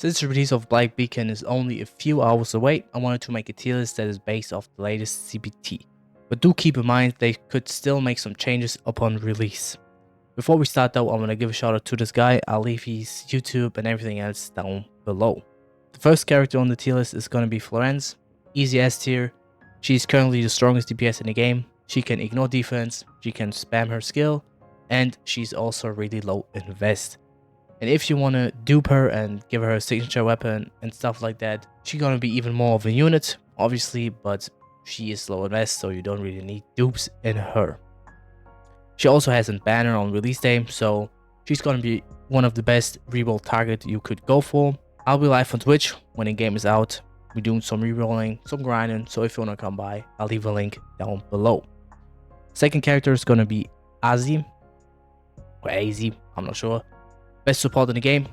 Since the release of Black Beacon is only a few hours away, I wanted to make a tier list that is based off the latest CBT. But do keep in mind they could still make some changes upon release. Before we start though, I want to give a shout out to this guy. I'll leave his YouTube and everything else down below. The first character on the tier list is going to be Florence. Easy S tier. She's currently the strongest DPS in the game. She can ignore defense, she can spam her skill, and she's also really low in Vest. And if you want to dupe her and give her a signature weapon and stuff like that, she's going to be even more of a unit, obviously, but she is low in Vest, so you don't really need dupes in her. She also has a banner on release day, so she's going to be one of the best reroll target you could go for. I'll be live on Twitch when the game is out. We're doing some rerolling, some grinding, so if you want to come by, I'll leave a link down below. Second character is going to be Azzy, or AZ, I'm not sure. Best support in the game.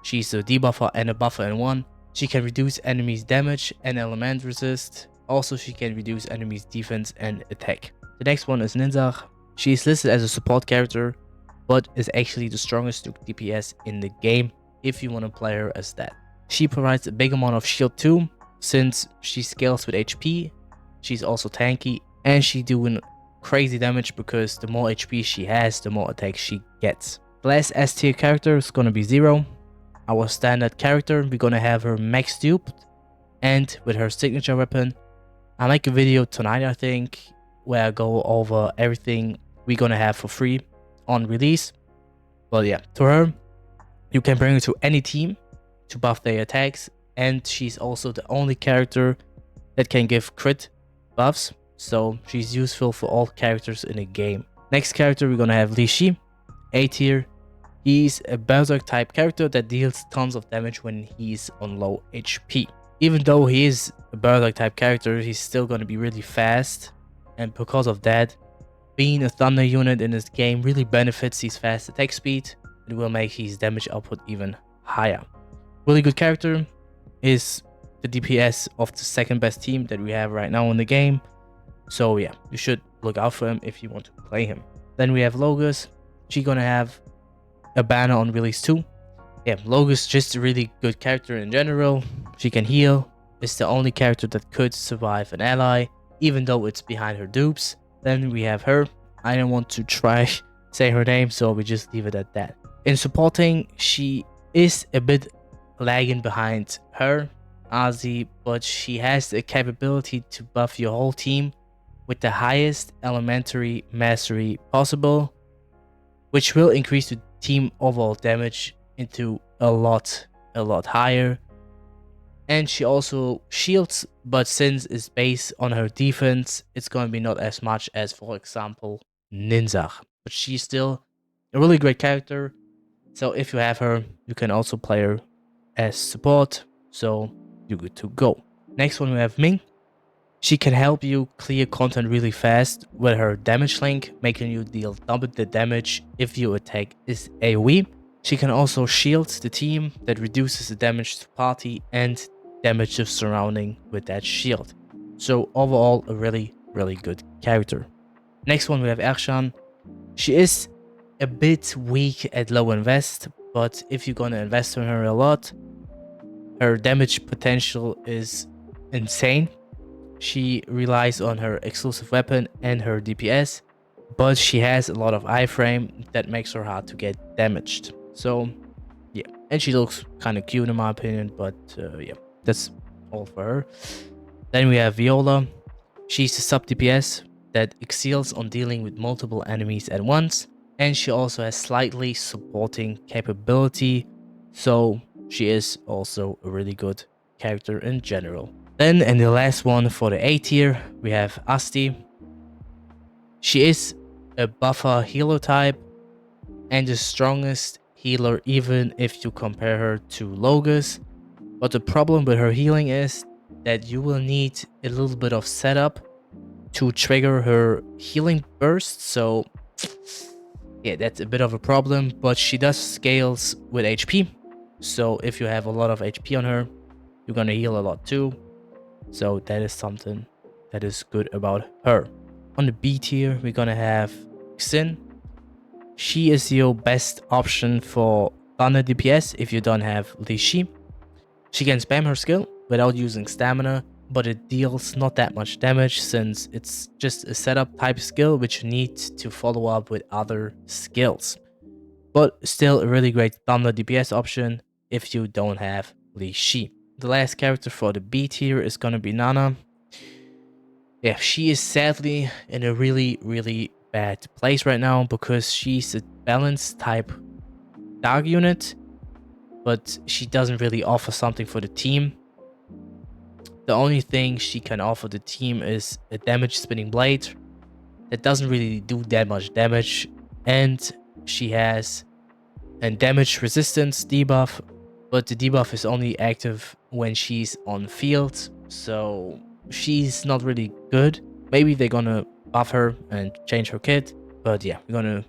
She's a debuffer and a buffer in one. She can reduce enemies damage and element resist. Also, she can reduce enemies defense and attack. The next one is Ninja. She is listed as a support character, but is actually the strongest DPS in the game if you want to play her as that. She provides a big amount of shield too, since she scales with HP. She's also tanky, and she's doing crazy damage because the more HP she has, the more attack she gets. The last S tier character is gonna be Zero. Our standard character, we're gonna have her max duped, and with her signature weapon. I'll make a video tonight, I think, where I go over everything we're gonna have for free on release. But yeah, to her, you can bring her to any team to buff their attacks, and she's also the only character that can give crit buffs, so she's useful for all characters in the game. Next character, we're gonna have Li Shi, A tier. He's a berserk type character that deals tons of damage when he's on low HP. Even though he is a berserk type character, he's still gonna be really fast, and because of that, being a thunder unit in this game really benefits his fast attack speed. It will make his damage output even higher. Really good character, is the DPS of the second best team that we have right now in the game. So yeah, you should look out for him if you want to play him. Then we have Logos. She's gonna have a banner on release 2. Yeah, Logos just a really good character in general. She can heal. It's the only character that could survive an ally, even though it's behind her dupes. Then we have her. I don't want to try say her name, so we just leave it at that. In supporting, she is a bit lagging behind her, Azzy, but she has the capability to buff your whole team with the highest elementary mastery possible, which will increase the team overall damage into a lot higher. And she also shields, but since it's based on her defense, it's going to be not as much as, for example, Ninja. But she's still a really great character, so if you have her, you can also play her as support, so you're good to go. Next one, we have Ming. She can help you clear content really fast with her damage link, making you deal double the damage if your attack is AoE. She can also shield the team that reduces the damage to party and damage the surrounding with that shield. So overall, a really good character. Next one, we have Ershan. She is a bit weak at low invest, but if you're gonna invest in her a lot, her damage potential is insane. She relies on her exclusive weapon and her DPS, but she has a lot of iframe that makes her hard to get damaged. So yeah, and she looks kind of cute in my opinion, but yeah, that's all for her. Then we have Viola. She's a sub DPS that excels on dealing with multiple enemies at once, and she also has slightly supporting capability, so she is also a really good character in general. Then, and the last one for the A tier, we have Asti. She is a buffer healer type and the strongest healer even if you compare her to Logos. But the problem with her healing is that you will need a little bit of setup to trigger her healing burst. So yeah, that's a bit of a problem, but she does scales with HP. So if you have a lot of HP on her, you're gonna heal a lot too. So that is something that is good about her. On the B tier, we're gonna have Xin. She is your best option for Thunder DPS if you don't have Li Shi. She can spam her skill without using stamina, but it deals not that much damage since it's just a setup type skill which you need to follow up with other skills. But still a really great thunder DPS option if you don't have Li Shi. The last character for the B tier is gonna be Nana. Yeah, she is sadly in a really bad place right now because she's a balanced type dog unit, but she doesn't really offer something for the team. The only thing she can offer the team is a damage spinning blade that doesn't really do that much damage, and she has a damage resistance debuff, but the debuff is only active when she's on field, so she's not really good. Maybe they're gonna buff her and change her kit, but yeah, we're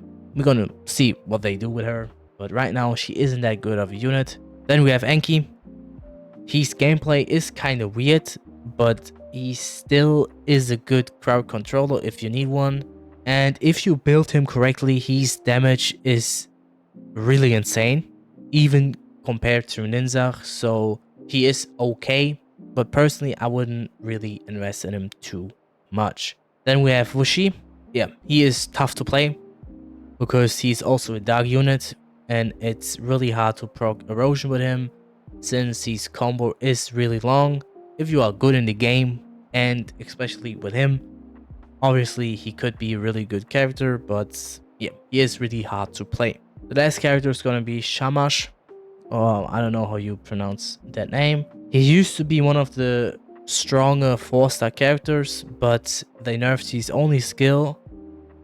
gonna see what they do with her. But right now she isn't that good of a unit. Then we have Enki. His gameplay is kind of weird, but he still is a good crowd controller if you need one. And if you build him correctly, his damage is really insane, even compared to Ninja. So he is okay, but personally, I wouldn't really invest in him too much. Then we have Wushi. Yeah, he is tough to play because he's also a dog unit, and it's really hard to proc erosion with him since his combo is really long. If you are good in the game, and especially with him, obviously he could be a really good character, but yeah, he is really hard to play. The last character is gonna be Shamash. Oh, I don't know how you pronounce that name. He used to be one of the stronger 4-star characters, but they nerfed his only skill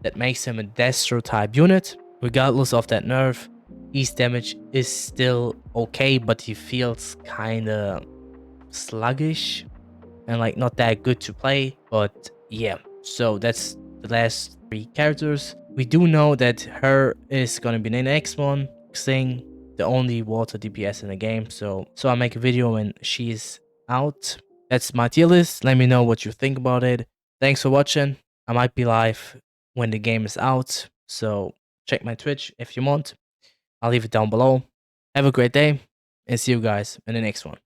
that makes him a Destro type unit. Regardless of that nerf, his damage is still okay, but he feels kinda sluggish and like not that good to play. But yeah, so that's the last 3 characters. We do know that her is gonna be the next one, Xing, the only water DPS in the game. So I'll make a video when she's out. That's my tier list. Let me know what you think about it. Thanks for watching. I might be live when the game is out, so check my Twitch if you want. I'll leave it down below. Have a great day, and see you guys in the next one.